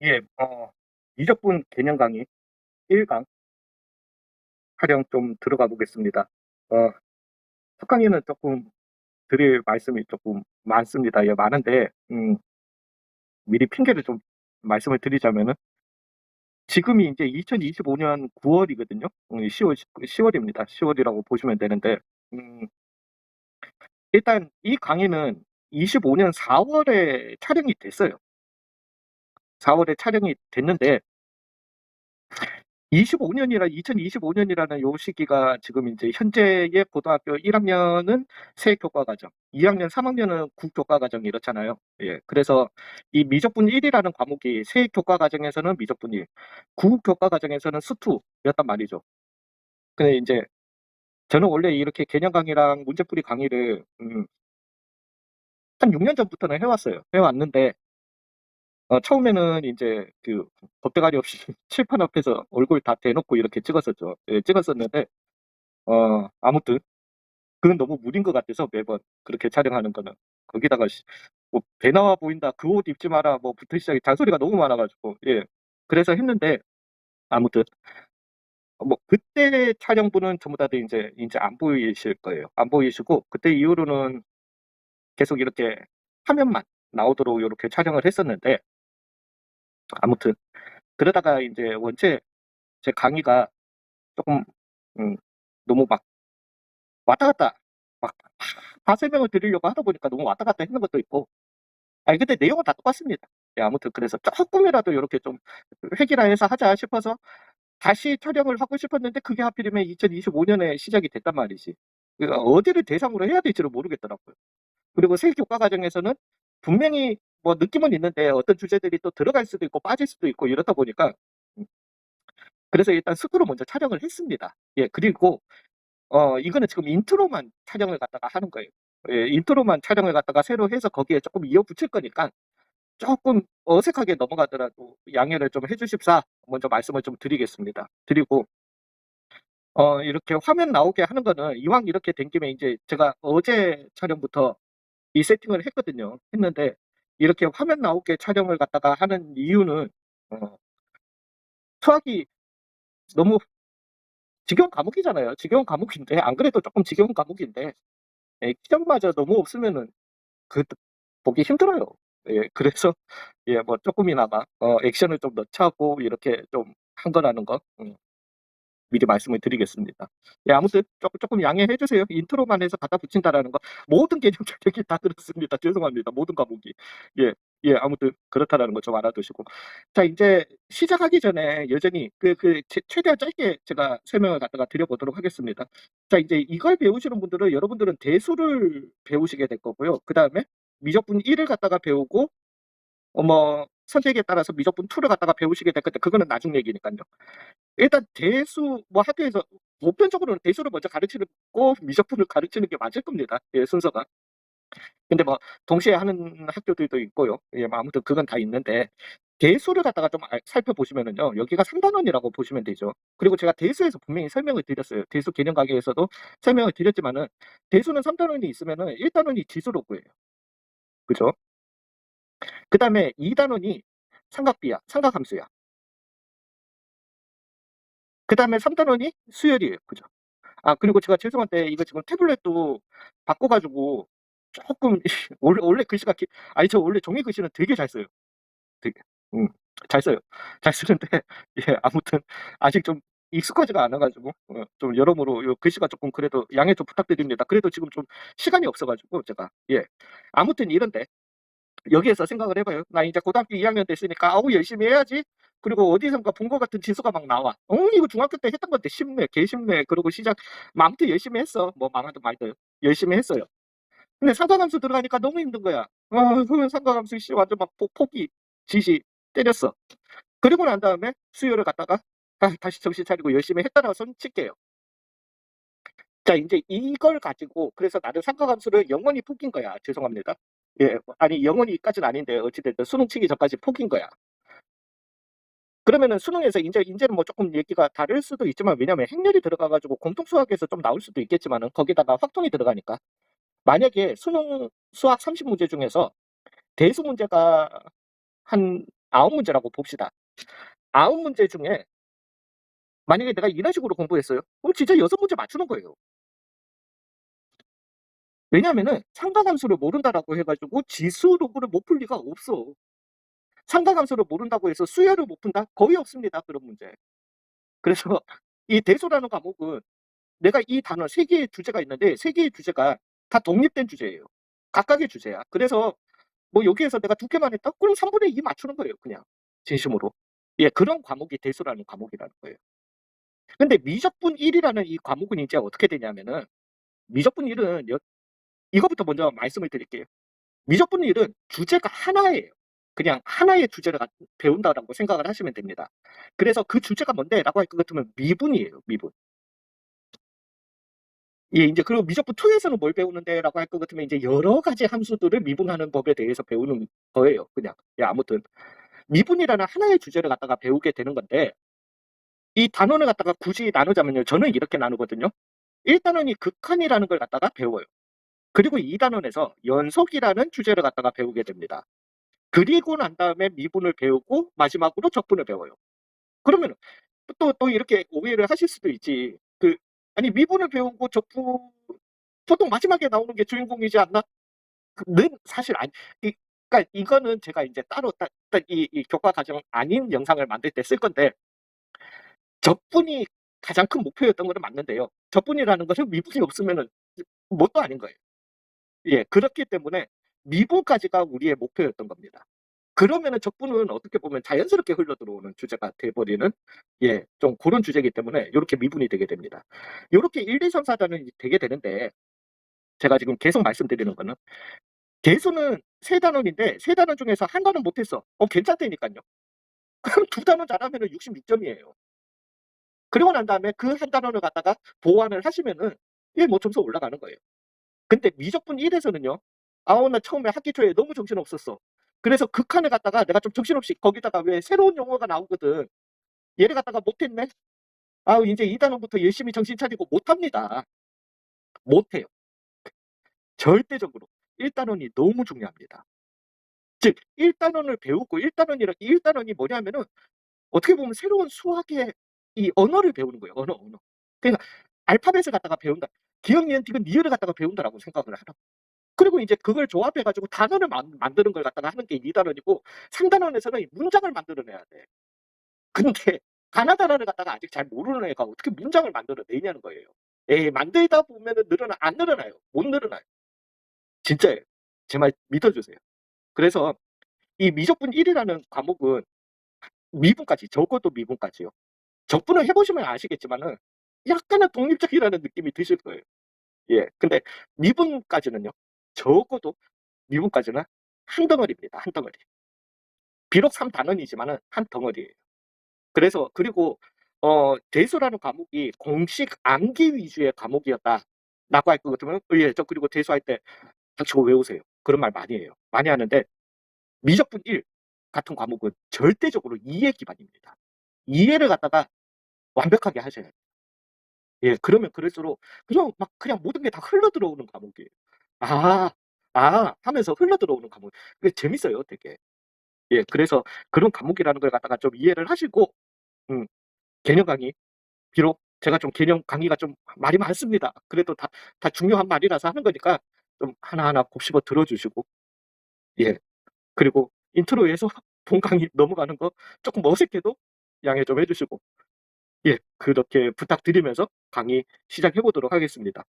예, 미적분 개념 강의 1강 촬영 좀 들어가 보겠습니다. 어, 첫 강의는 조금 드릴 말씀이 조금 많습니다. 예, 많은데, 미리 핑계를 좀 말씀을 드리자면은, 지금이 이제 2025년 9월이거든요. 10월입니다. 10월이라고 보시면 되는데, 음, 일단 이 강의는 25년 4월에 촬영이 됐어요. 4월에 촬영이 됐는데, 2025년이라는 요 시기가 지금 이제 현재의 고등학교 1학년은 세교과과정, 2학년, 3학년은 국교과과정 이렇잖아요. 예, 그래서 이 미적분 1이라는 과목이 세교과과정에서는 미적분 1, 국교과과정에서는 수투였단 말이죠. 근데 이제 저는 원래 이렇게 개념 강의랑 문제풀이 강의를 한 6년 전부터는 해왔어요. 해왔는데 처음에는 이제 그 겁대가리 없이 칠판 앞에서 얼굴 다 대놓고 이렇게 찍었었죠. 예, 찍었었는데 아무튼 그건 너무 무리인 것 같아서 매번 그렇게 촬영하는 거는 거기다가 뭐배 나와 보인다 그 옷 입지 마라 뭐부터 시작해 잔소리가 너무 많아가지고 예 그래서 했는데 아무튼 뭐 그때 촬영분은 전부 다들 이제 안 보이실 거예요. 안 보이시고 그때 이후로는 계속 이렇게 화면만 나오도록 이렇게 촬영을 했었는데 아무튼 그러다가 이제 원체 제 강의가 조금 너무 막 왔다 갔다 막 다 설명을 드리려고 하다 보니까 너무 왔다 갔다 했는 것도 있고 아니 근데 내용은 다 똑같습니다. 예, 아무튼 그래서 조금이라도 이렇게 좀 획일화해서 하자 싶어서 다시 촬영을 하고 싶었는데 그게 하필이면 2025년에 시작이 됐단 말이지. 그러니까 어디를 대상으로 해야 될지를 모르겠더라고요. 그리고 새 교과 과정에서는 분명히 뭐 느낌은 있는데 어떤 주제들이 또 들어갈 수도 있고 빠질 수도 있고 이렇다 보니까 그래서 일단 스크로 먼저 촬영을 했습니다. 예, 그리고 이거는 지금 인트로만 촬영을 갖다가 하는 거예요. 예, 인트로만 촬영을 갖다가 새로 해서 거기에 조금 이어붙일 거니까 조금 어색하게 넘어가더라도 양해를 좀 해주십사 먼저 말씀을 좀 드리겠습니다. 드리고 이렇게 화면 나오게 하는 거는 이왕 이렇게 된 김에 이제 제가 어제 촬영부터 이 세팅을 했거든요. 했는데 이렇게 화면 나오게 촬영을 갖다가 하는 이유는 수학이 너무 지겨운 과목이잖아요. 지겨운 과목인데 안 그래도 조금 지겨운 과목인데 액션마저 너무 없으면은 그 보기 힘들어요. 예, 그래서 예, 뭐 조금이나마 액션을 좀 넣자고 이렇게 좀 한 거라는 거 미리 말씀을 드리겠습니다. 예, 아무튼 조금 양해해 주세요. 인트로만 해서 갖다 붙인다라는 거 모든 개념 자격이 다 그렇습니다. 죄송합니다. 모든 과목이. 예, 예, 아무튼 그렇다라는 거 좀 알아두시고. 자, 이제 시작하기 전에 여전히 최대한 짧게 제가 설명을 갖다가 드려보도록 하겠습니다. 자, 이제 이걸 배우시는 분들은 여러분들은 대수를 배우시게 될 거고요. 그 다음에 미적분 1을 갖다가 배우고 뭐 선택에 따라서 미적분 2를 갖다가 배우시게 될 건데 그거는 나중 얘기니까요. 일단 대수 뭐 학교에서 보편적으로는 대수를 먼저 가르치고 미적분을 가르치는 게 맞을 겁니다. 예, 순서가. 근데 뭐 동시에 하는 학교들도 있고요. 예, 뭐 아무튼 그건 다 있는데 대수를 갖다가 좀 살펴보시면은요. 여기가 3단원이라고 보시면 되죠. 그리고 제가 대수에서 분명히 설명을 드렸어요. 대수 개념 강의에서도 설명을 드렸지만은 대수는 3단원이 있으면은 1단원이 지수로고예요. 그죠? 그다음에 2단원이 삼각비야, 삼각함수야. 그다음에 3단원이 수열이에요. 그죠? 아, 그리고 제가 죄송한데 이거 지금 태블릿도 바꿔가지고 조금 원래 글씨가 아니 저 원래 종이 글씨는 되게 잘 써요. 되게 잘 써요. 잘 쓰는데 예, 아무튼 아직 좀 익숙하지가 않아가지고 좀 여러모로 요 글씨가 조금 그래도 양해 좀 부탁드립니다. 그래도 지금 좀 시간이 없어가지고 제가 예, 아무튼 이런데 여기에서 생각을 해봐요. 나 이제 고등학교 2학년 됐으니까 아우 열심히 해야지. 그리고 어디선가 본 것 같은 지수가 막 나와. 이거 중학교 때 했던 건데 쉽네, 개 쉽네. 그러고 시작 아무튼 열심히 했어. 뭐 망하든 말든 열심히 했어요. 근데 삼각함수 들어가니까 너무 힘든 거야. 그 삼각함수 씨 완전 막 포기 지시 때렸어. 그리고 난 다음에 수요를 갖다가 다시 정신 차리고 열심히 했다라고 손 칠게요. 자, 이제 이걸 가지고 그래서 나는 삼각함수를 영원히 포기인 거야. 죄송합니다. 예, 아니 영원히까지는 아닌데 어찌됐든 수능 치기 전까지 포기인 거야. 그러면은 수능에서 이제는 뭐 조금 얘기가 다를 수도 있지만 왜냐면 행렬이 들어가가지고 공통수학에서 좀 나올 수도 있겠지만은 거기다가 확통이 들어가니까 만약에 수능 수학 30문제 중에서 대수 문제가 한 9문제라고 봅시다. 9문제 중에 만약에 내가 이런 식으로 공부했어요? 그럼 진짜 6문제 맞추는 거예요. 왜냐면은 상가함수를 모른다라고 해가지고 지수 로그를 못 풀 리가 없어. 상가함수를 모른다고 해서 수열을 못 푼다? 거의 없습니다. 그런 문제. 그래서 이 대소라는 과목은 내가 이 단어 3개의 주제가 있는데 3개의 주제가 다 독립된 주제예요. 각각의 주제야. 그래서 뭐 여기에서 내가 2개만 했다? 그럼 3분의 2 맞추는 거예요. 그냥 진심으로. 예, 그런 과목이 대소라는 과목이라는 거예요. 근데 미적분 1이라는 이 과목은 이제 어떻게 되냐면은 미적분 1은 이거부터 먼저 말씀을 드릴게요. 미적분 1은 주제가 하나예요. 그냥 하나의 주제를 배운다라고 생각을 하시면 됩니다. 그래서 그 주제가 뭔데? 라고 할 것 같으면 미분이에요. 미분. 예, 이제 그리고 미적분 2에서는 뭘 배우는데? 라고 할 것 같으면 이제 여러 가지 함수들을 미분하는 법에 대해서 배우는 거예요. 그냥. 예, 아무튼. 미분이라는 하나의 주제를 갖다가 배우게 되는 건데 이 단원을 갖다가 굳이 나누자면요. 저는 이렇게 나누거든요. 1단원이 극한이라는 걸 갖다가 배워요. 그리고 2단원에서 연속이라는 주제를 갖다가 배우게 됩니다. 그리고 난 다음에 미분을 배우고 마지막으로 적분을 배워요. 그러면 또 이렇게 오해를 하실 수도 있지. 아니 미분을 배우고 적분 보통 마지막에 나오는 게 주인공이지 않나? 는 사실 아니. 그러니까 이거는 제가 이제 따로 이 교과 과정 아닌 영상을 만들 때 쓸 건데 적분이 가장 큰 목표였던 거는 맞는데요. 적분이라는 것은 미분이 없으면은 뭣도 아닌 거예요. 예, 그렇기 때문에 미분까지가 우리의 목표였던 겁니다. 그러면은 적분은 어떻게 보면 자연스럽게 흘러들어오는 주제가 돼버리는 예, 좀 그런 주제이기 때문에 이렇게 미분이 되게 됩니다. 이렇게 1, 2, 3, 4단원이 되게 되는데 제가 지금 계속 말씀드리는 거는 개수는 3단원인데 3단원 중에서 한 단원 못했어. 괜찮다니까요. 그럼 2단원 잘하면은 66점이에요. 그리고 난 다음에 그 한 단원을 갖다가 보완을 하시면은 예, 뭐 점수 올라가는 거예요. 근데 미적분 1에서는요. 아우 나 처음에 학기 초에 너무 정신없었어. 그래서 극한을 갖다가 내가 좀 정신없이 거기다가 왜 새로운 용어가 나오거든. 얘를 갖다가 못했네. 아우 이제 2단원부터 열심히 정신 차리고 못합니다. 못해요. 절대적으로. 1단원이 너무 중요합니다. 즉 1단원을 배우고 1단원이 뭐냐면은 어떻게 보면 새로운 수학의 이 언어를 배우는 거예요. 언어. 그러니까 알파벳을 갖다가 배운다. 기역, 니은, 디귿, 리을을 갖다가 배운다라고 생각을 하라고. 그리고 이제 그걸 조합해 가지고 단어를 만드는 걸 갖다가 하는 게 2단원이고 3단원에서는 문장을 만들어내야 돼. 근데 가나다라를 갖다가 아직 잘 모르는 애가 어떻게 문장을 만들어내냐는 거예요. 에이, 만들다 보면은 안 늘어나요. 못 늘어나요. 진짜예요. 제 말 믿어주세요. 그래서 이 미적분 1이라는 과목은 미분까지, 적어도 미분까지요. 적분을 해보시면 아시겠지만은 약간은 독립적이라는 느낌이 드실 거예요. 예. 근데 미분까지는요. 적어도 미분까지는 한 덩어리입니다. 한 덩어리. 비록 3단원이지만은 한 덩어리예요. 그래서 그리고 대수라는 과목이 공식 암기 위주의 과목이었다라고 할 것 같으면 예, 저 그리고 대수할 때 닥치고 외우세요. 그런 말 많이 해요. 많이 하는데 미적분 1 같은 과목은 절대적으로 이해 기반입니다. 이해를 갖다가 완벽하게 하셔야 돼요. 예, 그러면 그럴수록 그냥 모든 게 다 흘러들어오는 과목이에요. '아, 하면서 흘러들어오는 과목. 그게 재밌어요 되게. 예, 그래서 그런 과목이라는 걸 갖다가 좀 이해를 하시고 음 개념 강의 비록 제가 좀 개념 강의가 좀 말이 많습니다. 그래도 다 중요한 말이라서 하는 거니까 좀 하나하나 곱씹어 들어 주시고 예, 그리고 인트로에서 본 강의 넘어가는 거 조금 어색해도 양해 좀 해 주시고 예, 그렇게 부탁드리면서 강의 시작해 보도록 하겠습니다.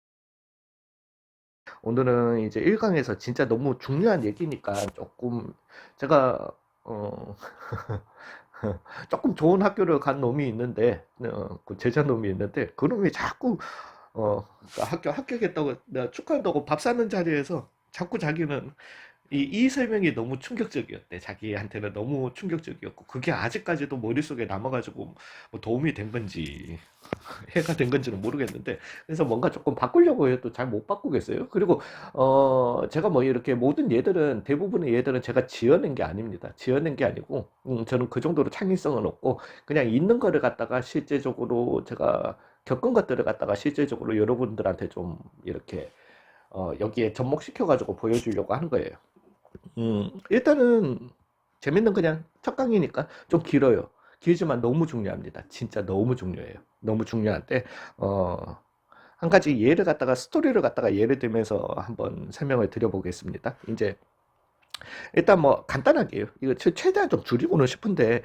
오늘은 이제 1강에서 진짜 너무 중요한 얘기니까 조금 제가 어 조금 좋은 학교를 간 놈이 있는데 그 제자 놈이 있는데 그 놈이 자꾸 합격했다고 내가 축하한다고 밥 사는 자리에서 자꾸 자기는 이 설명이 너무 충격적이었대. 자기한테는 너무 충격적이었고 그게 아직까지도 머릿속에 남아가지고 뭐 도움이 된 건지 해가 된 건지는 모르겠는데 그래서 뭔가 조금 바꾸려고 해도 잘 못 바꾸겠어요. 그리고 제가 뭐 이렇게 모든 예들은 대부분의 예들은 제가 지어낸 게 아닙니다. 지어낸 게 아니고 저는 그 정도로 창의성은 없고 그냥 있는 거를 갖다가 실제적으로 제가 겪은 것들을 갖다가 실제적으로 여러분들한테 좀 이렇게 여기에 접목시켜 가지고 보여주려고 하는 거예요. 일단은 재밌는 그냥 첫 강의니까 좀 길어요. 길지만 너무 중요합니다. 진짜 너무 중요해요. 너무 중요한데 어, 한 가지 예를 갖다가 스토리를 갖다가 예를 들면서 한번 설명을 드려보겠습니다. 이제 일단 뭐 간단하게요. 이거 최대한 좀 줄이고는 싶은데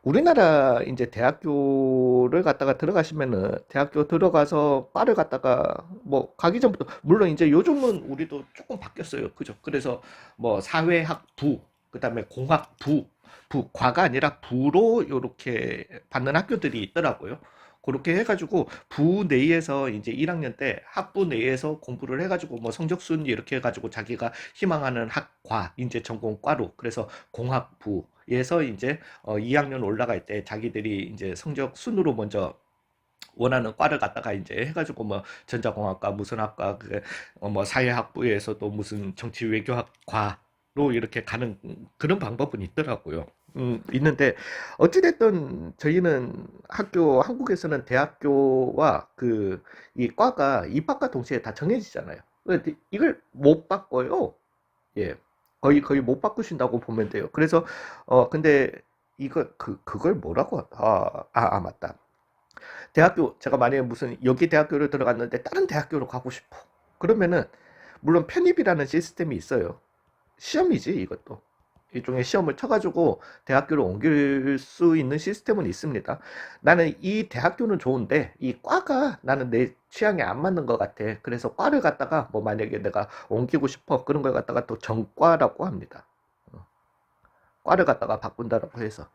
우리나라 이제 대학교를 갖다가 들어가시면은 대학교 들어가서 과를 갖다가 뭐 가기 전부터 물론 이제 요즘은 우리도 조금 바뀌었어요. 그죠? 그래서 뭐 사회학부 그다음에 공학부 과가 아니라 부로 요렇게 받는 학교들이 있더라고요. 그렇게 해가지고 부 내에서 이제 1학년 때 학부 내에서 공부를 해가지고 뭐 성적순 이렇게 해가지고 자기가 희망하는 학과 이제 전공과로 그래서 공학부에서 이제 2학년 올라갈 때 자기들이 이제 성적 순으로 먼저 원하는 과를 갖다가 이제 해가지고 뭐 전자공학과 무슨 학과 그뭐 사회학부에서도 무슨 정치외교학과로 이렇게 가는 그런 방법은 있더라고요. 있는데 어찌됐든 저희는 학교 한국에서는 대학교와 그 이 과가 입학과 동시에 다 정해지잖아요. 근데 이걸 못 바꿔요. 예. 거의 못 바꾸신다고 보면 돼요. 그래서 근데 이거 그걸 뭐라고 맞다. 대학교 제가 만약에 무슨 여기 대학교를 들어갔는데 다른 대학교로 가고 싶어. 그러면은 물론 편입이라는 시스템이 있어요. 시험이지 이것도. 일종의 시험을 쳐가지고 대학교를 옮길 수 있는 시스템은 있습니다. 나는 이 대학교는 좋은데 이 과가 나는 내 취향에 안 맞는 것 같아. 그래서 과를 갖다가 뭐 만약에 내가 옮기고 싶어 그런 걸 갖다가 또 전과라고 합니다. 어, 과를 갖다가 바꾼다라고 해서.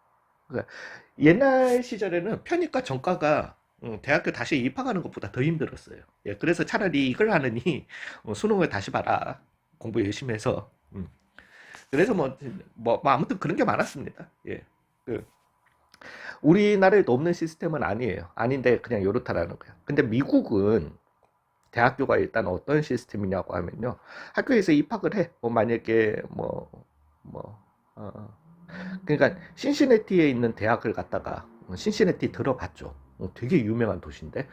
그러니까 옛날 시절에는 편입과 전과가 대학교 다시 입학하는 것보다 더 힘들었어요. 예, 그래서 차라리 이걸 하느니 수능을 다시 봐라. 공부 열심히 해서. 그래서 뭐 아무튼 그런 게 많았습니다. 예. 그 우리나라에도 없는 시스템은 아니에요. 아닌데 그냥 요렇다라는 거예요. 근데 미국은 대학교가 일단 어떤 시스템이냐고 하면요. 학교에서 입학을 해. 뭐 만약에 뭐 어, 그러니까 신시내티에 있는 대학을 갔다가 신시내티 들어봤죠. 되게 유명한 도시인데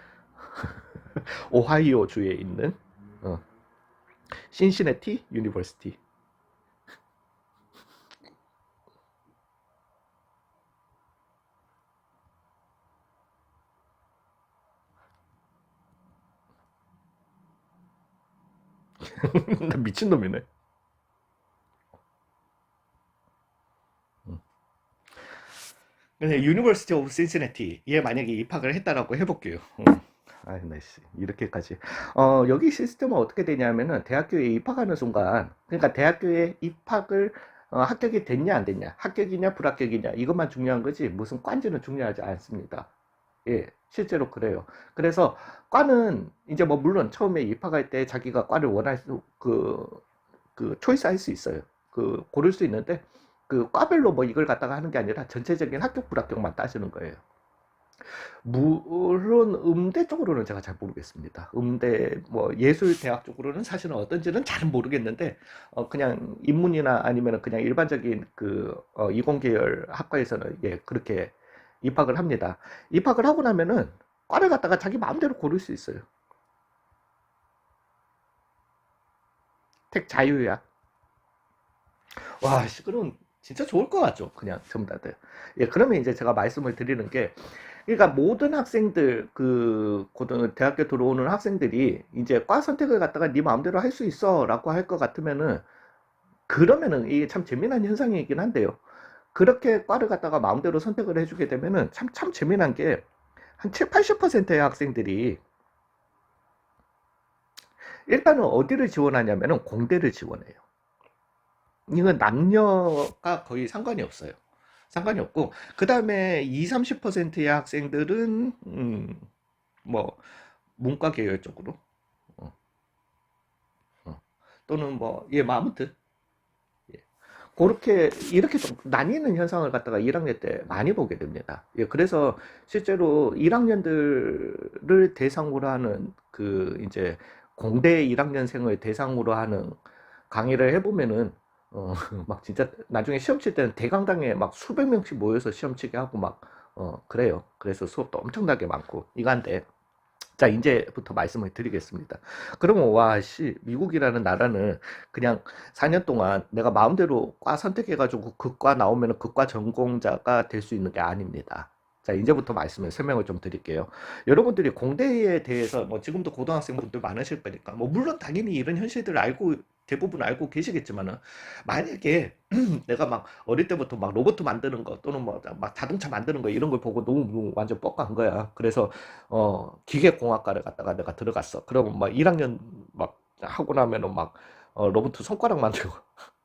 오하이오 주에 있는 어, 신시내티 유니버시티. 나 미친놈이네. 그냥 유니버시티 오브 신시내티에 만약에 입학을 했다라고 해볼게요. 아이, 나이스. 이렇게까지. 여기 시스템은 어떻게 되냐면은, 대학교에 입학하는 순간, 그러니까 대학교에 입학을, 합격이 됐냐, 안 됐냐, 합격이냐, 불합격이냐, 이것만 중요한 거지, 무슨 과인지는 중요하지 않습니다. 예, 실제로 그래요. 그래서 과는, 이제 뭐, 물론 처음에 입학할 때 자기가 과를 원할 초이스 할 수 있어요. 고를 수 있는데, 과별로 뭐 이걸 갖다가 하는 게 아니라 전체적인 합격, 불합격만 따지는 거예요. 물론 음대 쪽으로는 제가 잘 모르겠습니다. 음대 뭐 예술대학 쪽으로는 사실은 어떤지는 잘 모르겠는데 그냥 인문이나 아니면 그냥 일반적인 이공계열 학과에서는 예 그렇게 입학을 합니다. 입학을 하고 나면은 과를 갖다가 자기 마음대로 고를 수 있어요. 택 자유야. 와, 그럼 진짜 좋을 것 같죠? 그냥 전부 다들. 예, 그러면 이제 제가 말씀을 드리는 게 그러니까 모든 학생들 대학교 들어오는 학생들이 이제 과 선택을 갖다가 네 마음대로 할 수 있어라고 할 것 같으면은 그러면은 이게 참 재미난 현상이긴 한데요. 그렇게 과를 갖다가 마음대로 선택을 해주게 되면은 참 재미난 게 한 7, 80%의 학생들이 일단은 어디를 지원하냐면은 공대를 지원해요. 이건 남녀가 거의 상관이 없어요. 상관이 없고 그 다음에 2, 30%의 학생들은 뭐 문과 계열 쪽으로 어, 또는 뭐 아무튼 예. 그렇게 이렇게 좀 나뉘는 현상을 갖다가 1학년 때 많이 보게 됩니다. 예, 그래서 실제로 1학년들을 대상으로 하는 이제 공대 1학년생을 대상으로 하는 강의를 해보면은 막 진짜 나중에 시험 칠 때는 대강당에 막 수백 명씩 모여서 시험 치게 하고 막 그래요. 그래서 수업도 엄청나게 많고 이간데 자, 이제부터 말씀을 드리겠습니다. 그러면, 와, 씨, 미국이라는 나라는 그냥 4년 동안 내가 마음대로 과 선택해가지고 그 과 나오면 그 과 전공자가 될 수 있는 게 아닙니다. 자, 이제부터 설명을 좀 드릴게요. 여러분들이 공대에 대해서, 뭐, 지금도 고등학생 분들 많으실 거니까, 뭐, 물론 당연히 이런 현실들을 대부분 알고 계시겠지만은, 만약에 내가 막 어릴 때부터 막 로봇 만드는 거 또는 뭐 막 자동차 만드는 거 이런 걸 보고 너무 완전 뻑간 거야. 그래서 기계공학과를 갔다가 내가 들어갔어. 그러면 막 1학년 막 하고 나면은 막 로봇 손가락 만들고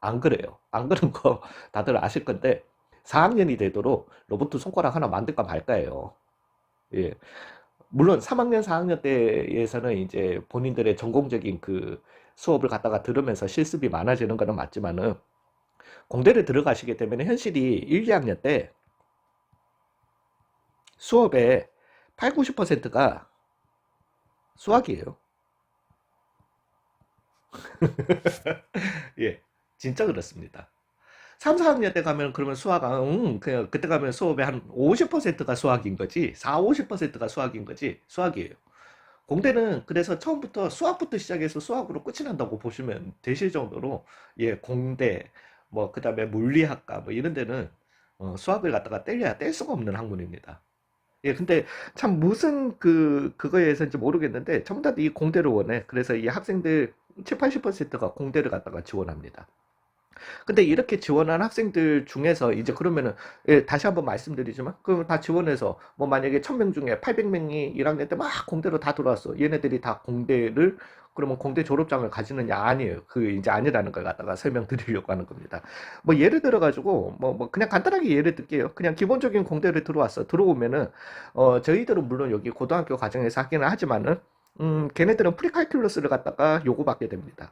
안 그래요. 안 그런 거 다들 아실 건데 4학년이 되도록 로봇 손가락 하나 만들까 말까예요. 예. 물론 3학년, 4학년 때에서는 이제 본인들의 전공적인 그 수업을 갖다가 들으면서 실습이 많아지는 거는 맞지만은 공대를 들어가시게 되면 현실이 1, 2학년 때 수업의 8, 90%가 수학이에요. 예, 진짜 그렇습니다. 3, 4학년 때 가면 그러면 그냥 그때 가면 수업의 한 50%가 수학인 거지. 4, 50%가 수학인 거지. 수학이에요. 공대는 그래서 처음부터 수학부터 시작해서 수학으로 끝이 난다고 보시면 되실 정도로 예, 공대 뭐 그다음에 물리학과 뭐 이런 데는 수학을 갖다가 뗄래야 뗄 수가 없는 학문입니다. 예, 근데 참 무슨 그거에 대해서인지 모르겠는데 전부 다 이 공대를 원해. 그래서 이 학생들 7, 80%가 공대를 갖다가 지원합니다. 근데 이렇게 지원한 학생들 중에서 이제 그러면은 예, 다시 한번 말씀드리지만 그럼 다 지원해서 뭐 만약에 1000명 중에 800명이 1학년 때 막 공대로 다 들어왔어. 얘네들이 다 공대를 그러면 공대 졸업장을 가지느냐 아니에요. 그 이제 아니라는 걸 갖다가 설명드리려고 하는 겁니다. 뭐 예를 들어 가지고 뭐 그냥 간단하게 예를 들게요. 그냥 기본적인 공대를 들어왔어. 들어오면은 저희들은 물론 여기 고등학교 과정에서 하기는 하지만은 걔네들은 프리칼큘러스를 갖다가 요구받게 됩니다.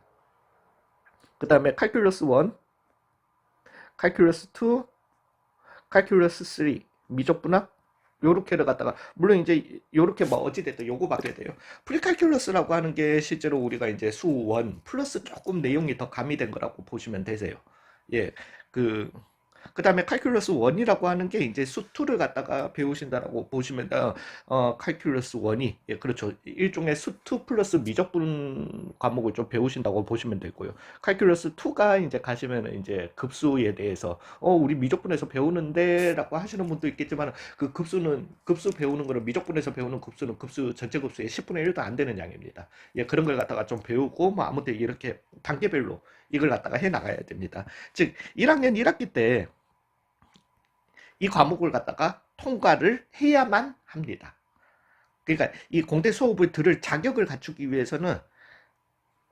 그 다음에 칼큘러스 1, 칼큘러스 2, 칼큘러스 3, 미적분학 요렇게를 갖다가 물론 이제 요렇게 뭐 어찌됐든 요거받게 돼요. 프리칼큘러스라고 하는 게 실제로 우리가 이제 수1 플러스 조금 내용이 더 가미된 거라고 보시면 되세요. 예, 그 그다음에 칼큘러스 1이라고 하는 게 이제 수2를 갖다가 배우신다라고 보시면 칼큘러스 1이 예, 그렇죠. 일종의 수2 플러스 미적분 과목을 좀 배우신다고 보시면 되고요. 칼큘러스 2가 이제 가시면 이제 급수에 대해서 우리 미적분에서 배우는데라고 하시는 분도 있겠지만 그 급수 배우는 거는 미적분에서 배우는 급수는 급수 전체 급수의 10분의 1도 안 되는 양입니다. 예, 그런 걸 갖다가 좀 배우고 뭐 아무튼 이렇게 단계별로 이걸 갖다가 해 나가야 됩니다. 즉 1학년 1학기 때 이 과목을 갖다가 통과를 해야만 합니다. 그러니까 이 공대 수업을 들을 자격을 갖추기 위해서는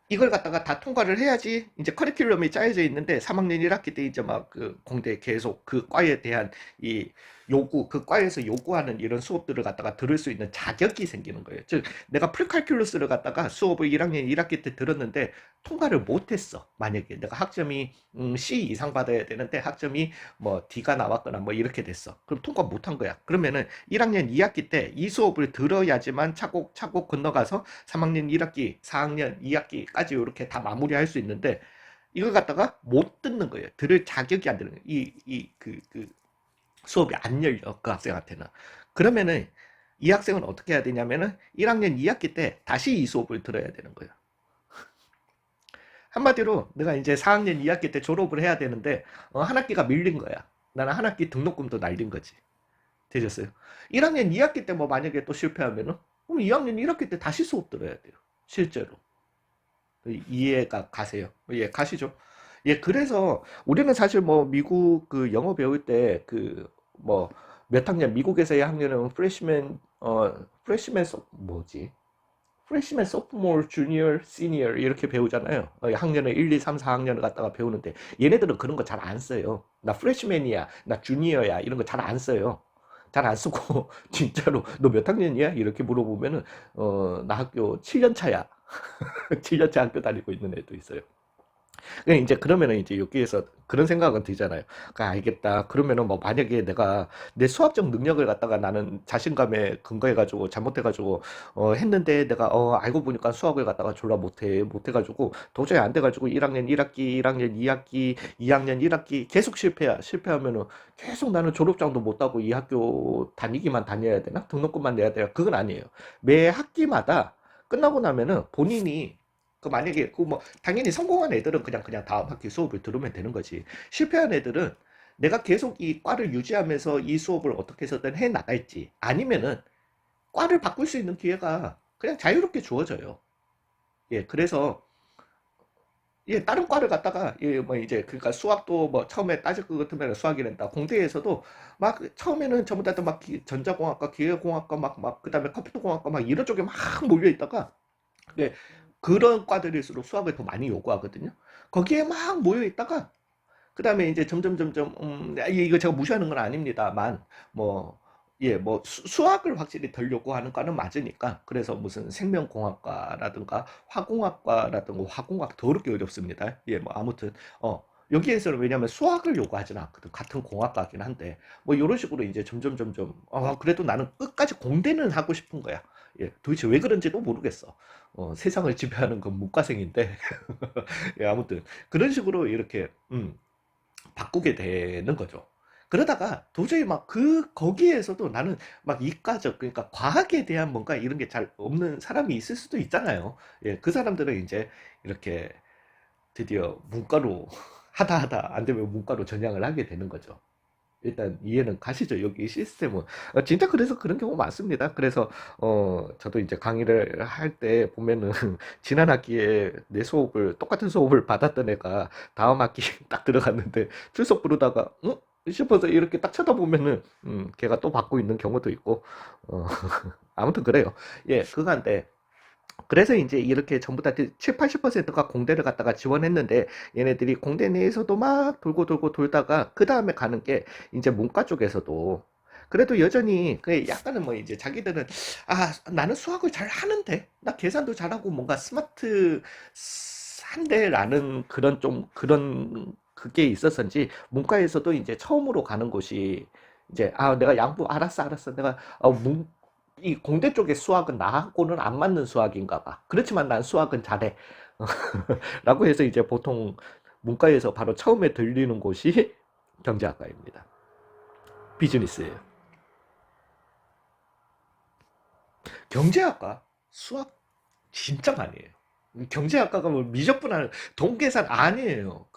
이걸 갖다가 다 통과를 해야지 이제 커리큘럼이 짜여져 있는데 3학년 1학기 때 이제 막 그 공대 계속 그 과에 대한 이 요구, 그 과에서 요구하는 이런 수업들을 갖다가 들을 수 있는 자격이 생기는 거예요. 즉, 내가 프리칼큘러스를 갖다가 수업을 1학년 1학기 때 들었는데 통과를 못했어. 만약에 내가 학점이 C 이상 받아야 되는데 학점이 뭐 D가 나왔거나 뭐 이렇게 됐어. 그럼 통과 못한 거야. 그러면은 1학년 2학기 때 이 수업을 들어야지만 차곡차곡 건너가서 3학년 1학기, 4학년 2학기까지 이렇게 다 마무리할 수 있는데 이걸 갖다가 못 듣는 거예요. 들을 자격이 안 되는 거예요. 수업이 안 열려, 그 학생한테는. 그러면은 이 학생은 어떻게 해야 되냐면은 1학년 2학기 때 다시 이 수업을 들어야 되는 거예요. 한마디로 내가 이제 4학년 2학기 때 졸업을 해야 되는데 한 학기가 밀린 거야. 나는 한 학기 등록금도 날린 거지. 되셨어요? 1학년 2학기 때 뭐 만약에 또 실패하면은 그럼 2학년 1학기 때 다시 수업 들어야 돼요. 실제로. 이해가 가세요? 예, 가시죠? 예, 그래서 우리는 사실 뭐 미국 그 영어 배울 때 그 뭐 몇 학년 미국에서의 학년은 프레시맨 뭐지? 프레시맨, 소프트몰, 주니어, 시니어 이렇게 배우잖아요. 학년을 1, 2, 3, 4학년을 갖다가 배우는데 얘네들은 그런 거 잘 안 써요. 나 프레시맨이야, 나 주니어야 이런 거 잘 안 써요. 잘 안 쓰고 진짜로 너 몇 학년이야? 이렇게 물어보면은 나 학교 7년 차야. 7년 차 학교 다니고 있는 애도 있어요. 이제 그러면은 이제 여기에서 그런 생각은 들잖아요. 그러니까 알겠다. 그러면은 뭐 만약에 내가 내 수학적 능력을 갖다가 나는 자신감에 근거해가지고 잘못해가지고 했는데 내가 알고 보니까 수학을 갖다가 졸라 못해가지고 도저히 안 돼가지고 1학년 1학기, 1학년 2학기, 2학년 1학기 계속 실패하면은 계속 나는 졸업장도 못 따고 이 학교 다니기만 다녀야 되나? 등록금만 내야 되나? 그건 아니에요. 매 학기마다 끝나고 나면은 본인이 만약에 그 뭐 당연히 성공한 애들은 그냥 다음 학기 수업을 들으면 되는 거지. 실패한 애들은 내가 계속 이 과를 유지하면서 이 수업을 어떻게 해서든 해 나갈지 아니면은 과를 바꿀 수 있는 기회가 그냥 자유롭게 주어져요. 예, 그래서 예, 다른 과를 갔다가 예, 뭐 이제 그러니까 수학도 뭐 처음에 따질 것 같으면 수학이란다. 공대에서도 막 처음에는 전부 다막 전자공학과, 기계공학과 막 그다음에 컴퓨터공학과 막 이런 쪽에 막 몰려 있다가 네, 그런 과들일수록 수학을 더 많이 요구하거든요. 거기에 막 모여 있다가 그 다음에 이제 점점 이거 제가 무시하는 건 아닙니다만 뭐 예, 뭐 수학을 확실히 덜 요구하는 과는 맞으니까 그래서 무슨 생명공학과라든가 화공학과라든가 화공학 더럽게 어렵습니다. 예, 뭐 아무튼 여기에서는 왜냐하면 수학을 요구하지는 않거든. 같은 공학과긴 한데 뭐 이런 식으로 이제 점점 그래도 나는 끝까지 공대는 하고 싶은 거야. 예, 도대체 왜 그런지도 모르겠어. 세상을 지배하는 건 문과생인데 예, 아무튼 그런 식으로 이렇게 바꾸게 되는 거죠. 그러다가 도저히 막 거기에서도 나는 막 이과적, 그러니까 과학에 대한 뭔가 이런 게 잘 없는 사람이 있을 수도 있잖아요. 예, 그 사람들은 이제 이렇게 드디어 문과로 하다 안 되면 문과로 전향을 하게 되는 거죠. 일단 이해는 가시죠. 여기 시스템은 진짜 그래서 그런 경우 많습니다. 그래서 저도 이제 강의를 할 때 보면은 지난 학기에 내 수업을 똑같은 수업을 받았던 애가 다음 학기 딱 들어갔는데 출석 부르다가 싶어서 이렇게 딱 쳐다보면은 걔가 또 받고 있는 경우도 있고 어, 아무튼 그래요. 예, 그간데 그래서 이제 이렇게 전부 다 7, 80%가 공대를 갔다가 지원했는데 얘네들이 공대 내에서도 막 돌고 돌다가 그 다음에 가는 게 이제 문과 쪽에서도 그래도 여전히 그 약간은 뭐 이제 자기들은 나는 수학을 잘 하는데 나 계산도 잘하고 뭔가 스마트한데라는 그런 좀 그런 그게 있었는지 문과에서도 이제 처음으로 가는 곳이 이제 내가 양보 알았어 내가 이 공대 쪽의 수학은 나하고는 안 맞는 수학인가 봐. 그렇지만 난 수학은 잘해. 라고 해서 이제 보통 문과에서 바로 처음에 들리는 곳이 경제학과입니다. 비즈니스예요. 경제학과 수학 진짜 많이 해요. 경제학과가 뭐 미적분하는 동계산 아니에요.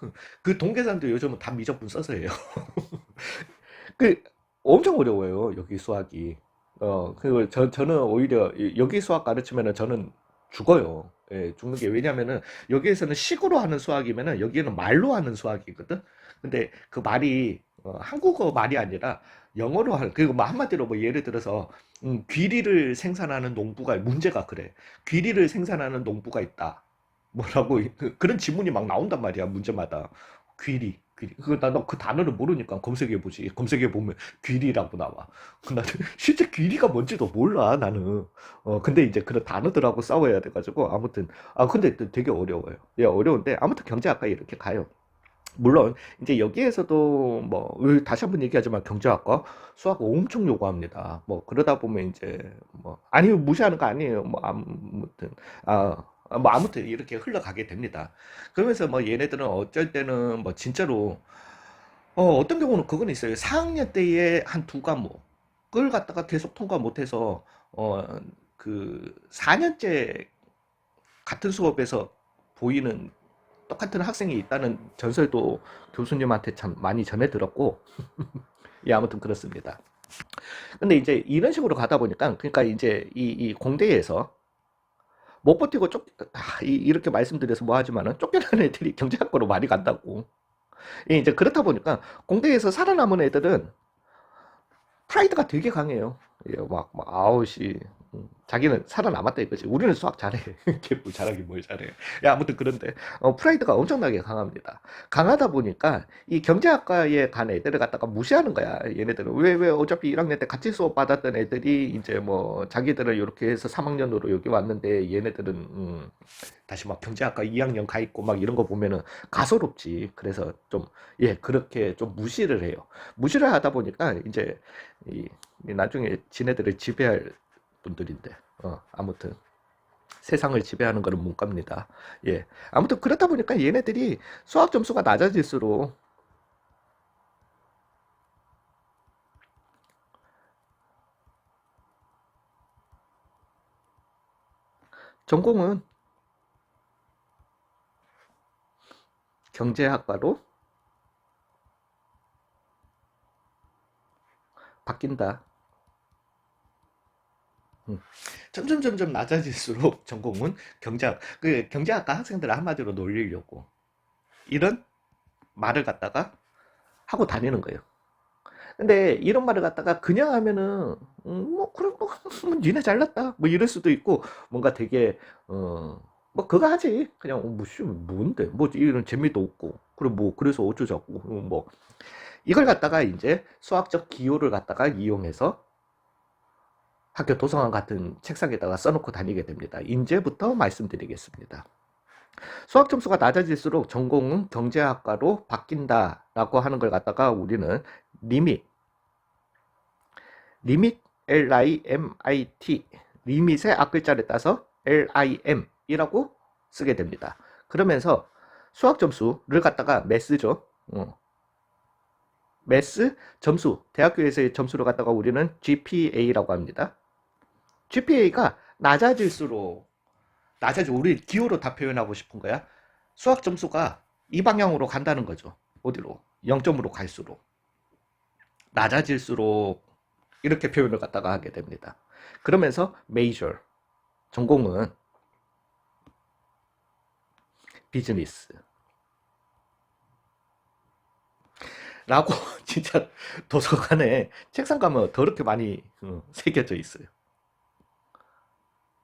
그 동계산도 요즘은 다 미적분 써서 해요. 그 엄청 어려워요. 여기 수학이. 그리고 저는 오히려 여기 수학 가르치면은 저는 죽어요. 예, 죽는 게 왜냐면은 여기에서는 식으로 하는 수학이면은 여기에는 말로 하는 수학이거든. 근데 그 말이 한국어 말이 아니라 영어로 하는 그리고 뭐 한마디로 뭐 예를 들어서 귀리를 생산하는 농부가 문제가 그래. 귀리를 생산하는 농부가 있다. 뭐라고 그런 지문이 막 나온단 말이야 문제마다. 귀리 그거 나그 단어를 모르니까 검색해 보지. 검색해 보면 귀리라고 나와. 나는 실제 귀리가 뭔지도 몰라 나는. 근데 이제 그런 단어들하고 싸워야 돼가지고 아무튼 근데 되게 어려워요. 예, 어려운데 아무튼 경제학과 이렇게 가요. 물론 이제 여기에서도 뭐 다시 한번 얘기하지만 경제학과 수학 엄청 요구합니다. 뭐 그러다 보면 이제 뭐 아니 무시하는 거 아니에요. 뭐 아무튼 뭐 아무튼 이렇게 흘러가게 됩니다. 그러면서 뭐 얘네들은 어쩔 때는 뭐 진짜로 어떤 경우는 그건 있어요. 4학년 때에 한 두 과목을 갖다가 계속 통과 못해서 어 그 4년째 같은 수업에서 보이는 똑같은 학생이 있다는 전설도 교수님한테 참 많이 전해 들었고, 예, 아무튼 그렇습니다. 근데 이제 이런 식으로 가다 보니까, 그러니까 이제 이 공대에서 못 버티고 이렇게 말씀드려서 뭐 하지만은 쫓겨나는 애들이 경제학과로 많이 간다고. 예, 이제 그렇다 보니까 공대에서 살아남은 애들은 프라이드가 되게 강해요. 예, 막 아웃이 자기는 살아남았다 이거지. 우리는 수학 잘해. 걔뭐 잘하긴 뭘 잘해. 야, 아무튼 그런데 프라이드가 엄청나게 강합니다. 강하다 보니까 이 경제학과에 간 애들을 갖다가 무시하는 거야. 얘네들은 왜 어차피 1학년 때 같이 수업 받았던 애들이 이제 뭐 자기들은 이렇게 해서 3학년으로 여기 왔는데 얘네들은 다시 막 경제학과 2학년 가 있고 막 이런 거 보면은 가소롭지. 그래서 좀 예, 그렇게 좀 무시를 해요. 무시를 하다 보니까 이제 이 나중에 지네들을 지배할 분들인데 아무튼 세상을 지배하는 거는 문과입니다. 예, 아무튼 그렇다 보니까 얘네들이 수학 점수가 낮아질수록 전공은 경제학과로 바뀐다. 음. 점점 낮아질수록 전공은 경제학과 학생들을 한마디로 놀리려고 이런 말을 갖다가 하고 다니는 거예요. 근데 이런 말을 갖다가 그냥 하면은 뭐 그럼 뭐 니네 잘났다 뭐 이럴 수도 있고 뭔가 되게 뭐 그거 하지 그냥 뭐씨 뭔데 뭐 이런 재미도 없고 그래 뭐 그래서 어쩌자고 뭐 이걸 갖다가 이제 수학적 기호를 갖다가 이용해서 학교 도서관 같은 책상에다가 써놓고 다니게 됩니다. 이제부터 말씀드리겠습니다. 수학 점수가 낮아질수록 전공은 경제학과로 바뀐다라고 하는 걸 갖다가 우리는 리밋 LIMIT 리밋의 앞글자를 따서 LIM이라고 쓰게 됩니다. 그러면서 수학 점수를 갖다가 매스죠. 매스 점수 대학교에서의 점수를 갖다가 우리는 GPA라고 합니다. GPA가 낮아질수록 우리 기호로 다 표현하고 싶은 거야. 수학 점수가 이 방향으로 간다는 거죠. 어디로? 0점으로 갈수록 낮아질수록 이렇게 표현을 갖다가 하게 됩니다. 그러면서 major 전공은 비즈니스 라고 진짜 도서관에 책상 가면 더럽게 많이 새겨져 있어요.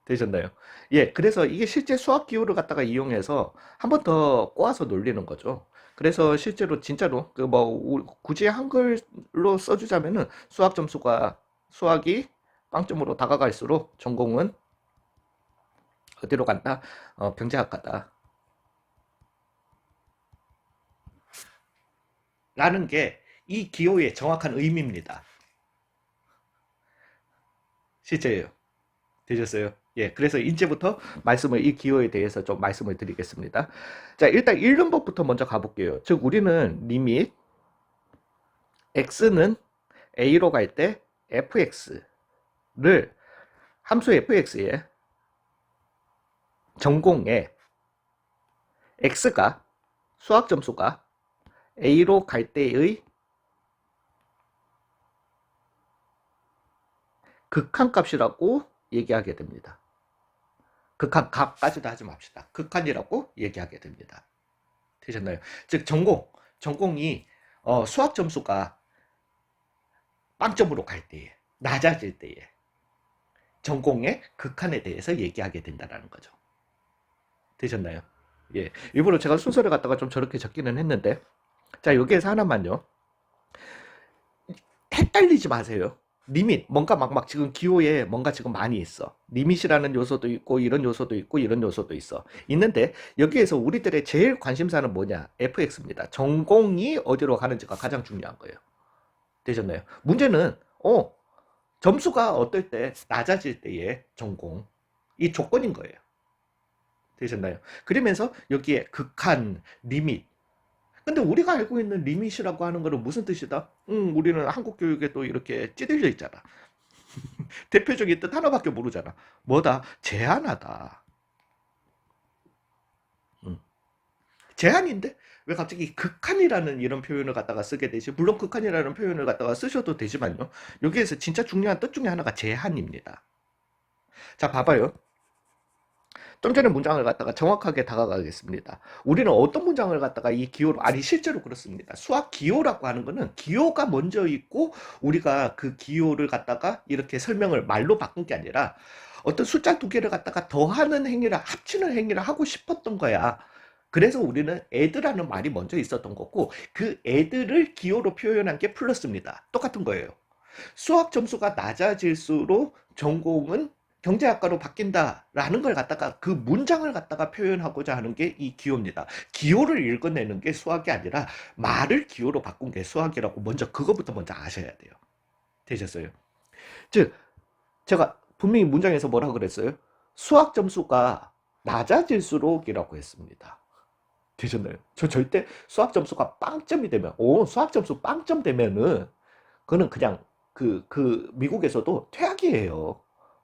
되셨나요? 예, 그래서 이게 실제 수학 기호를 갖다가 이용해서 한 번 더 꼬아서 놀리는 거죠. 그래서 실제로 진짜로 그 뭐 굳이 한글로 써주자면은 수학이 빵점으로 다가갈수록 전공은 어디로 간다? 경제학과다. 라는 게 이 기호의 정확한 의미입니다. 실제예요. 되셨어요? 예, 그래서 이제부터 이 기호에 대해서 좀 말씀을 드리겠습니다. 자, 일단 1년법부터 먼저 가볼게요. 즉, 우리는 리밋 x는 a로 갈 때 fx를 함수 fx의 전공에 x가 수학 점수가 a로 갈 때의 극한값이라고 얘기하게 됩니다. 극한값까지도 하지 맙시다. 극한이라고 얘기하게 됩니다. 되셨나요? 즉 전공이 수학 점수가 빵점으로 갈 때에 낮아질 때에 전공의 극한에 대해서 얘기하게 된다는 거죠. 되셨나요? 예, 일부러 제가 순서를 갖다가 좀 저렇게 적기는 했는데 자, 여기에서 하나만요. 헷갈리지 마세요. 리밋 뭔가 막 지금 기호에 뭔가 지금 많이 있어. 리밋이라는 요소도 있고 이런 요소도 있고 이런 요소도 있어. 있는데 여기에서 우리들의 제일 관심사는 뭐냐? fx입니다. 전공이 어디로 가는지가 가장 중요한 거예요. 되셨나요? 문제는 점수가 어떨 때 낮아질 때의 전공 이 조건인 거예요. 되셨나요? 그러면서 여기에 극한, 리밋 근데 우리가 알고 있는 리밋이라고 하는 거는 무슨 뜻이다? 우리는 한국 교육에 또 이렇게 찌들려 있잖아. 대표적인 뜻 하나밖에 모르잖아. 뭐다? 제한하다. 제한인데 왜 갑자기 극한이라는 이런 표현을 갖다가 쓰게 되지? 물론 극한이라는 표현을 갖다가 쓰셔도 되지만요. 여기에서 진짜 중요한 뜻 중에 하나가 제한입니다. 자, 봐봐요. 좀 전에 문장을 갖다가 정확하게 다가가겠습니다. 우리는 어떤 문장을 갖다가 이 기호로, 아니, 실제로 그렇습니다. 수학 기호라고 하는 거는 기호가 먼저 있고 우리가 그 기호를 갖다가 이렇게 설명을 말로 바꾼 게 아니라 어떤 숫자 두 개를 갖다가 더하는 행위를, 합치는 행위를 하고 싶었던 거야. 그래서 우리는 애드라는 말이 먼저 있었던 거고, 그 애드를 기호로 표현한 게 플러스입니다. 똑같은 거예요. 수학 점수가 낮아질수록 전공은 경제학과로 바뀐다라는 걸 갖다가, 그 문장을 갖다가 표현하고자 하는 게 이 기호입니다. 기호를 읽어내는 게 수학이 아니라 말을 기호로 바꾼 게 수학이라고, 먼저 그거부터 먼저 아셔야 돼요. 되셨어요? 즉, 제가 분명히 문장에서 뭐라고 그랬어요? 수학 점수가 낮아질수록이라고 했습니다. 되셨나요? 저 절대 수학 점수가 빵점이 되면, 수학 점수 빵점 되면은 그거는 그냥 미국에서도 퇴학이에요.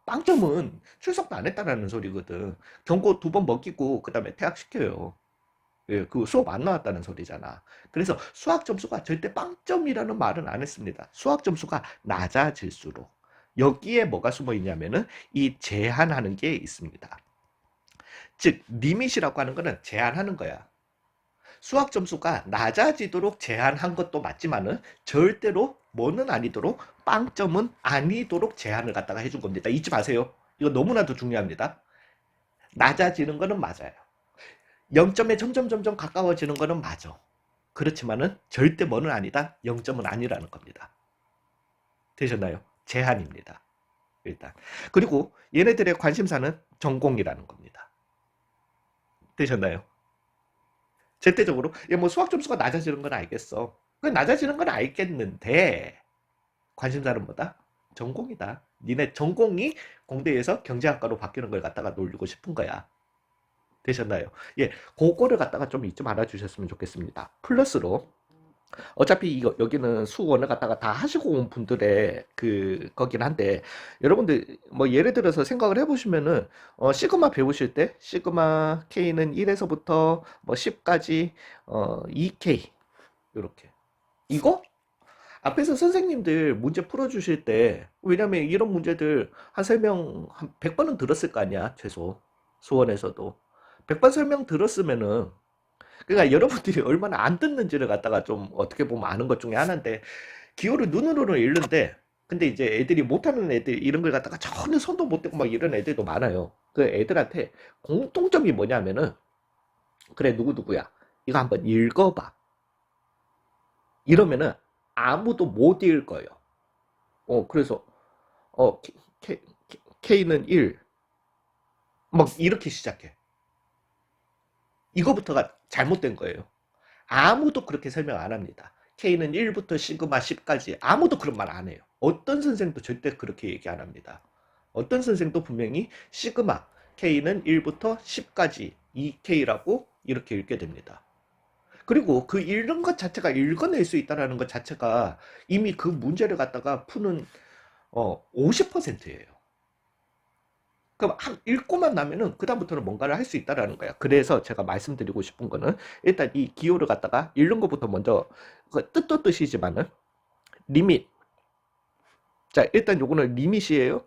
빵점은 출석도 안 했다라는 소리거든. 경고 두 번 먹이고 그다음에 퇴학시켜요. 예, 그 수업 안 나왔다는 소리잖아. 그래서 수학 점수가 절대 빵점이라는 말은 안 했습니다. 수학 점수가 낮아질수록. 여기에 뭐가 숨어 있냐면은 이 제한하는 게 있습니다. 즉, 리밋이라고 하는 거는 제한하는 거야. 수학 점수가 낮아지도록 제한한 것도 맞지만은 절대로 뭐는 아니도록, 빵점은 아니도록 제한을 갖다가 해준 겁니다. 잊지 마세요. 이거 너무나도 중요합니다. 낮아지는 거는 맞아요. 0점에 점점 가까워지는 거는 맞아. 그렇지만은 절대 뭐는 아니다. 0점은 아니라는 겁니다. 되셨나요? 제한입니다. 일단. 그리고 얘네들의 관심사는 전공이라는 겁니다. 되셨나요? 절대적으로 뭐 수학 점수가 낮아지는 건 알겠어. 그 낮아지는 건 알겠는데 관심사는 뭐다? 전공이다. 니네 전공이 공대에서 경제학과로 바뀌는 걸 갖다가 놀리고 싶은 거야. 되셨나요? 예, 그거를 갖다가 좀 잊지 말아 주셨으면 좋겠습니다. 플러스로, 어차피 이거 여기는 수원을 갖다가 다 하시고 온 분들의 거긴 한데, 여러분들 뭐 예를 들어서 생각을 해보시면은 시그마 배우실 때 시그마 K는 1에서부터 뭐 10까지 2K 이렇게, 이거 앞에서 선생님들 문제 풀어주실 때, 왜냐면 이런 문제들 한 설명 한 100번은 들었을 거 아니야, 최소. 수원에서도 100번 설명 들었으면은, 그러니까 여러분들이 얼마나 안 듣는지를 갖다가 좀 어떻게 보면 아는 것 중에 하나인데, 기호를 눈으로는 읽는데, 근데 이제 애들이 못하는 애들, 이런 걸 갖다가 전혀 손도 못 대고 막 이런 애들도 많아요. 그 애들한테 공통점이 뭐냐면은, 그래, 누구누구야, 이거 한번 읽어봐, 이러면은 아무도 못 읽을 거예요. 그래서 K는 1, 막 이렇게 시작해. 이거부터가 잘못된 거예요. 아무도 그렇게 설명 안 합니다. K는 1부터 시그마 10까지 아무도 그런 말 안 해요. 어떤 선생도 절대 그렇게 얘기 안 합니다. 어떤 선생도 분명히 시그마 K는 1부터 10까지 2K라고 이렇게 읽게 됩니다. 그리고 그 읽는 것 자체가, 읽어낼 수 있다는 것 자체가 이미 그 문제를 갖다가 푸는 50%예요. 그럼 읽고만 나면은 그다음부터는 뭔가를 할 수 있다라는 거야. 그래서 제가 말씀드리고 싶은 거는, 일단 이 기호를 갖다가 읽는 것부터 먼저, 뜻도 뜻이지만은 리밋. 자, 일단 요거는 리밋이에요.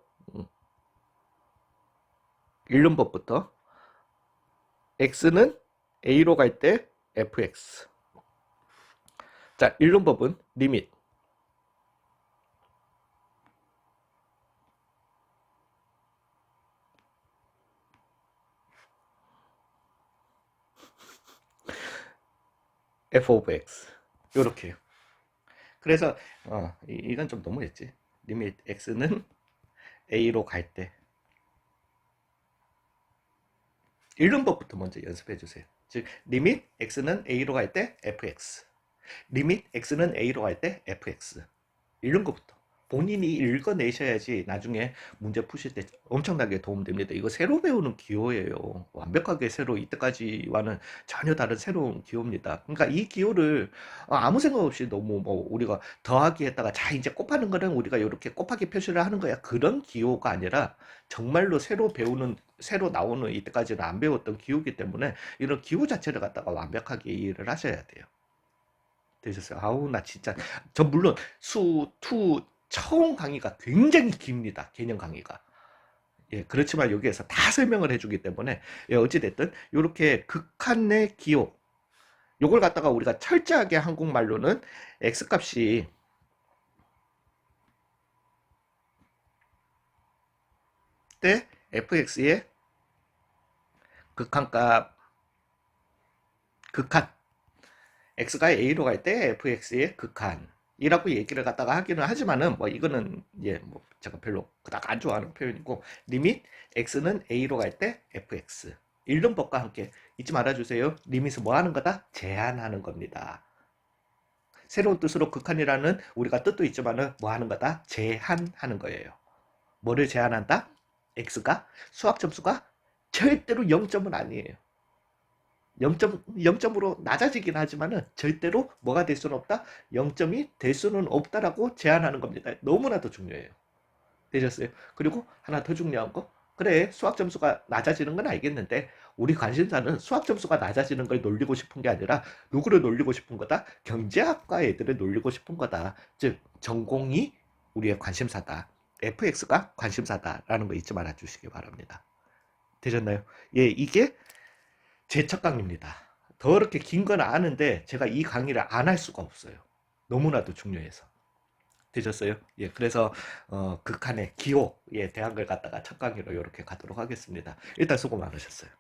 읽는 법부터. x는 a로 갈 때 fx. 자, 읽는 법은 리밋. f of x. 요렇게요. 그래서 이건 좀 너무했지. 리밋 x는 a로 갈 때, 읽는 법부터 먼저 연습해 주세요. 즉, 리밋 x는 a로 갈 때 fx, 리밋 x는 a로 갈 때 fx. 읽는 것부터 본인이 읽어내셔야지 나중에 문제 푸실 때 엄청나게 도움됩니다. 이거 새로 배우는 기호예요. 완벽하게 새로, 이때까지와는 전혀 다른 새로운 기호입니다. 그러니까 이 기호를 아무 생각 없이 너무 뭐 우리가 더하기 했다가, 자 이제 곱하는 거는 우리가 이렇게 곱하기 표시를 하는 거야, 그런 기호가 아니라 정말로 새로 배우는, 새로 나오는, 이때까지는 안 배웠던 기호이기 때문에 이런 기호 자체를 갖다가 완벽하게 이해를 하셔야 돼요. 되셨어요? 아우, 나 진짜, 저 물론 수, 투, 처음 강의가 굉장히 깁니다. 개념 강의가. 예, 그렇지만 여기에서 다 설명을 해주기 때문에 예, 어찌됐든 이렇게 극한 내 기호 요걸 갖다가 우리가 철저하게 한국말로는 x값이 때 fx의 극한값 극한 x가 a로 갈 때 fx의 극한이라고 얘기를 갖다가 하기는 하지만은 뭐 이거는 예 뭐 제가 별로 그닥 안 좋아하는 표현이고 리밋 x는 a로 갈 때 fx 일론법과 함께 잊지 말아주세요. 리밋은 뭐 하는 거다? 제한하는 겁니다. 새로운 뜻으로 극한이라는 우리가 뜻도 있지만은 뭐 하는 거다? 제한하는 거예요. 뭐를 제한한다? x가 수학 점수가 절대로 0점은 아니에요. 0점으로 낮아지긴 하지만은 절대로 뭐가 될 수는 없다? 0점이 될 수는 없다라고 제한하는 겁니다. 너무나도 중요해요. 되셨어요? 그리고 하나 더 중요한 거. 그래, 수학 점수가 낮아지는 건 알겠는데 우리 관심사는 수학 점수가 낮아지는 걸 놀리고 싶은 게 아니라 누구를 놀리고 싶은 거다? 경제학과 애들을 놀리고 싶은 거다. 즉 전공이 우리의 관심사다. FX가 관심사다라는 거 잊지 말아 주시기 바랍니다. 되셨나요? 예, 이게 제 첫 강의입니다. 더 이렇게 긴 건 아는데 제가 이 강의를 안 할 수가 없어요. 너무나도 중요해서. 되셨어요? 예, 그래서 극한의 기호에 대한 걸 갖다가 첫 강의로 이렇게 가도록 하겠습니다. 일단 수고 많으셨어요.